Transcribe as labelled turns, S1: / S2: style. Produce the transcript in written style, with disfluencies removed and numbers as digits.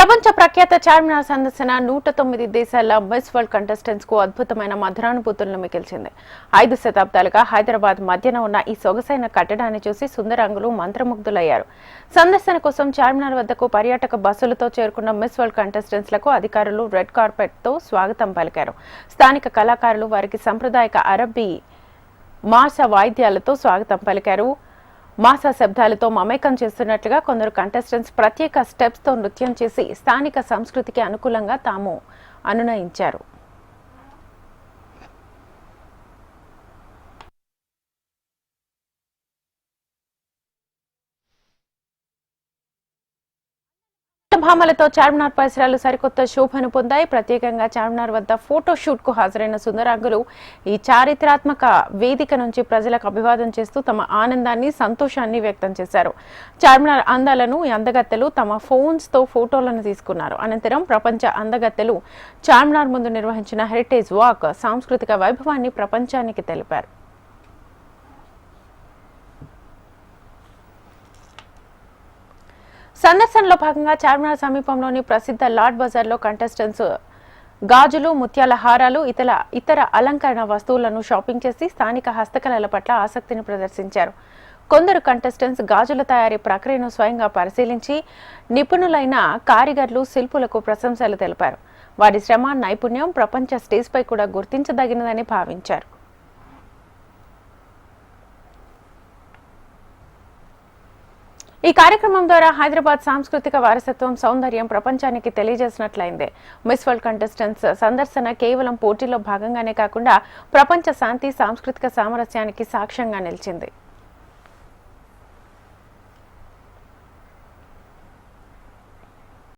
S1: ప్రపంచ ప్రఖ్యాత చార్మినార్ సందర్శన 109 దేశాల మిస్ వరల్డ్ కంటెస్టెంట్స్ కు అద్భుతమైన మధురానుభూతులను మిగిల్చింది. 5 శతాబ్దాలుగా హైదరాబాద్ మధ్యన ఉన్న ఈ సొగసైన కట్టడాన్ని చూసి సుందరాంగులు మంత్రముగ్ధులయ్యారు. సందర్శన కోసం చార్మినార్ వద్దకు పర్యాటక బస్సులతో చేరుకున్న మిస్ వరల్డ్ కంటెస్టెంట్స్ లకు అధికారులు రెడ్ కార్పెట్ తో స్వాగతం పలికారు. స్థానిక కళాకారులు వారికి సంప్రదాయక అరబ్బీ మార్సా వాయిద్యాలతో స్వాగతం పలికారు. మాసా శబ్దాలతో మమేకం చేస్తున్నట్లుగా కొందరు కంటెస్టెంట్స్ ప్రత్యేక స్టెప్స్ తో నృత్యం చేసి స్థానిక సంస్కృతికి అనుకూలంగా తాము అనునయించారు. భామలతో చార్మినార్ పరిసరాలు సరికొత్త శోభను పొందాయి. ప్రత్యేకంగా చార్మినార్ వద్ద ఫోటో షూట్ కు హాజరైన సుందరాంగులు ఈ చారిత్రాత్మక వేదిక నుంచి ప్రజలకు అభివాదం చేస్తూ తమ ఆనందాన్ని, సంతోషాన్ని వ్యక్తం చేశారు. చార్మినార్ అందాలను ఈ అందగత్తెలు తమ ఫోన్స్ తో ఫోటోలను తీసుకున్నారు. అనంతరం ప్రపంచ అందగత్తెలు చార్మినార్ ముందు నిర్వహించిన హెరిటేజ్ వాక్ సాంస్కృతిక వైభవాన్ని ప్రపంచానికి తెలిపారు. సందర్శనలో భాగంగా చార్మినార్ సమీపంలోని ప్రసిద్ధ లాడ్ బజార్లో కంటెస్టెంట్స్ గాజులు, ముత్యాల హారాలు, ఇతర అలంకరణ వస్తువులను షాపింగ్ చేసి స్థానిక హస్తకళల పట్ల ఆసక్తిని ప్రదర్శించారు. కొందరు కంటెస్టెంట్స్ గాజుల తయారీ ప్రక్రియను స్వయంగా పరిశీలించి నిపుణులైన కారిగర్లు, శిల్పులకు ప్రశంసలు తెలిపారు. వారి శ్రమ, నైపుణ్యం ప్రపంచ స్టేజ్పై కూడా గుర్తించదగినదని భావించారు. ఈ కార్యక్రమం ద్వారా హైదరాబాద్ సాంస్కృతిక వారసత్వం, సౌందర్యం ప్రపంచానికి తెలియజేసినట్లయింది. మిస్ వరల్డ్ కంటెస్టెంట్స్ సందర్శన కేవలం పోటీలో భాగంగానే కాకుండా ప్రపంచ శాంతి, సాంస్కృతిక సామరస్యానికి సాక్ష్యంగా నిలిచింది.